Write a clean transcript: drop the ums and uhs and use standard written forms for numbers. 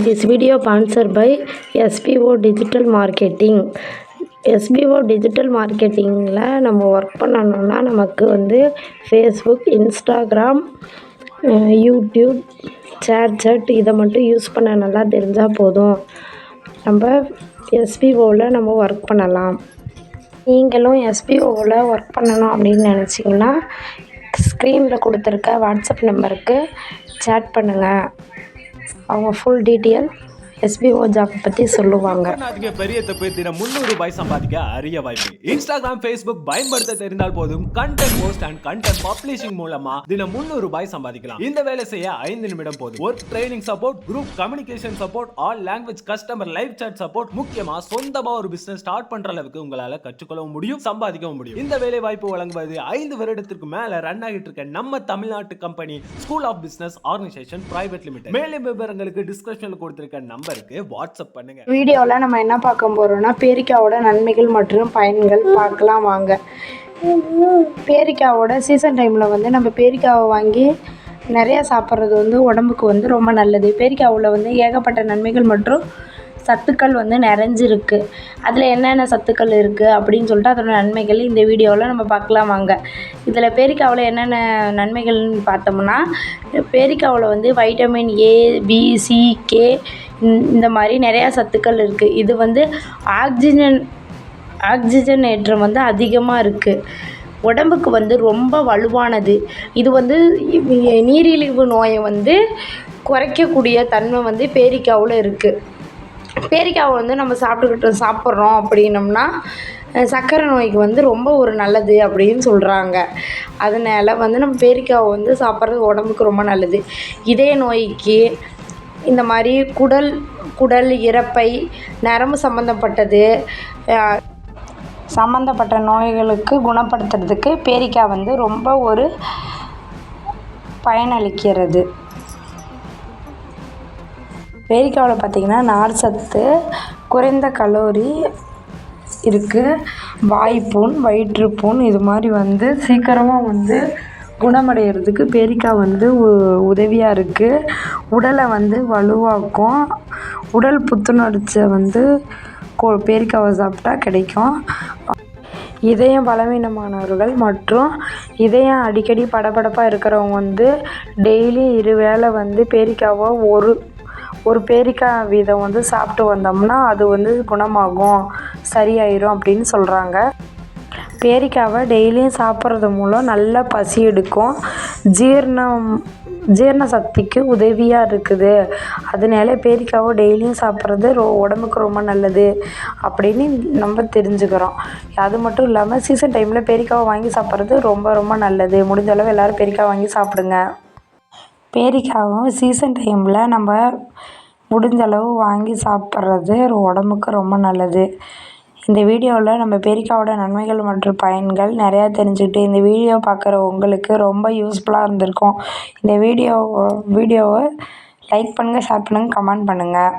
This video sponsored by SBO Digital Marketing. SBO digital மார்க்கெட்டிங்கில் நம்ம work பண்ணணுன்னா நமக்கு வந்து ஃபேஸ்புக், இன்ஸ்டாகிராம், யூடியூப், சேட் இதை மட்டும் யூஸ் பண்ண நல்லா தெரிஞ்சால் போதும். நம்ம எஸ்பிஓவில் நம்ம ஒர்க் பண்ணலாம். நீங்களும் எஸ்பிஓவில் ஒர்க் பண்ணணும் அப்படின்னு நினச்சிங்கன்னா ஸ்க்ரீனில் கொடுத்துருக்க வாட்ஸ்அப் நம்பருக்கு சேட் பண்ணுங்கள். அவங்க ஃபுல் டீட்டெயில் எஸ்பிஓ ஜாப் பற்றி சொல்லுவாங்க. பெரிய தப்பு. தினம் 300 ரூபாய் சம்பாதிக்க அரிய வாய்ப்பு. இன்ஸ்டாகிராம், ஃபேஸ்புக் பயன்படுத்த தெரிந்தால் போதும் content post and content publishing மூலமா தினம் 300 ரூபாய் சம்பாதிக்கலாம். இந்த வேலை செய்ய 5 நிமிடம் போதும். Work training support, group communication support, all language customer live chat support, முக்கியமா சொந்தமா ஒரு பிசினஸ் ஸ்டார்ட் பண்ற அளவுக்கு உங்களால கற்றுக்கொள்ளவும் முடியும், சம்பாதிக்கவும் முடியும். இந்த வேலை வாய்ப்பு வழங்குவது 5 வருடத்திற்கு மேல ரன் ஆகிட்டு இருக்க நம்ம தமிழ்நாட்டு company school of business organisation private limited. மேலும் விவரங்களுக்கு டிஸ்கிரிப்ஷன்ல கொடுத்திருக்க நம்பருக்கு வாட்ஸ்அப் பண்ணுங்க. வீடியோவில் நம்ம என்ன பார்க்க போறோம்னா பேரிக்காவோட நன்மைகள் மற்றும் பயன்கள் பார்க்கலாம் வாங்க. பேரிக்காவோட சீசன் டைமில் வந்து நம்ம பேரிக்காவை வாங்கி நிறையா சாப்பிட்றது வந்து உடம்புக்கு வந்து ரொம்ப நல்லது. பேரிக்காவில் வந்து ஏகப்பட்ட நன்மைகள் மற்றும் சத்துக்கள் வந்து நிறைஞ்சிருக்கு. அதில் என்னென்ன சத்துக்கள் இருக்குது அப்படின்னு சொல்லிட்டு அதோட நன்மைகள் இந்த வீடியோவில் நம்ம பார்க்கலாம் வாங்க. இதில் பேரிக்காவில் என்னென்ன நன்மைகள்னு பார்த்தோம்னா பேரிக்காவில் வந்து vitamin A, B, C, K இந்த மாதிரி நிறையா சத்துக்கள் இருக்குது. இது வந்து ஆக்சிஜன் ஏற்றம் வந்து அதிகமாக இருக்குது. உடம்புக்கு வந்து ரொம்ப வலுவானது. இது வந்து நீரிழிவு நோயை வந்து குறைக்கக்கூடிய தன்மை வந்து பேரிக்காவில் இருக்குது. பேரிக்காவை வந்து நம்ம சாப்பிட்றோம் அப்படின்னம்னா சர்க்கரை நோய்க்கு வந்து ரொம்ப ஒரு நல்லது அப்படின்னு சொல்கிறாங்க. அதனால் வந்து நம்ம பேரிக்காவை வந்து சாப்பிட்றது உடம்புக்கு ரொம்ப நல்லது. இதய நோய்க்கு, இந்த மாதிரி குடல் இரைப்பை, நரம்பு சம்மந்தப்பட்ட நோய்களுக்கு குணப்படுத்துறதுக்கு பேரிக்காய் வந்து ரொம்ப ஒரு பயனளிக்கிறது. பேரிக்காவில் பார்த்திங்கன்னா நார் சத்து, குறைந்த கலோரி இருக்குது. வாய்ப்புண், வயிற்றுப்புண் இது மாதிரி வந்து சீக்கிரமாக வந்து குணமடைகிறதுக்கு பேரிக்காய் வந்து உதவியாக இருக்குது. உடலை வந்து வலுவாக்கும். உடல் புத்துணர்ச்சியை வந்து பேரிக்காவை சாப்பிட்டா கிடைக்கும். இதயம் பலவீனமானவர்கள் மற்றும் இதயம் அடிக்கடி படபடப்பாக இருக்கிறவங்க வந்து டெய்லி 2 வேளை வந்து பேரிக்காவை ஒரு பேரிக்காய் வீதம் வந்து சாப்பிட்டு வந்தோம்னா அது வந்து குணமாகும், சரியாயிரும் அப்படின்னு சொல்கிறாங்க. பேரிக்காவை டெய்லியும் சாப்பிட்றது மூலம் நல்லா பசி எடுக்கும். ஜீரண சக்திக்கு உதவியாக இருக்குது. அதனால பேரிக்காவை டெய்லியும் சாப்பிட்றது உடம்புக்கு ரொம்ப நல்லது அப்படின்னு நம்ம தெரிஞ்சுக்கிறோம். அது மட்டும் இல்லாமல் சீசன் டைமில் பேரிக்காவை வாங்கி சாப்பிட்றது ரொம்ப ரொம்ப நல்லது. முடிஞ்ச அளவு எல்லோரும் பேரிக்காய் வாங்கி சாப்பிடுங்க. பேரிக்காவும் சீசன் டைமில் நம்ம முடிஞ்சளவு வாங்கி சாப்பிட்றது உடம்புக்கு ரொம்ப நல்லது. இந்த வீடியோவில் நம்ம பேரிக்காவோட நன்மைகள் மற்றும் பயன்கள் நிறையா தெரிஞ்சுக்கிட்டு இந்த வீடியோ பார்க்குற உங்களுக்கு ரொம்ப யூஸ்ஃபுல்லாக இருந்திருக்கும். இந்த வீடியோவை லைக் பண்ணுங்கள், ஷேர் பண்ணுங்கள், கமெண்ட் பண்ணுங்கள்.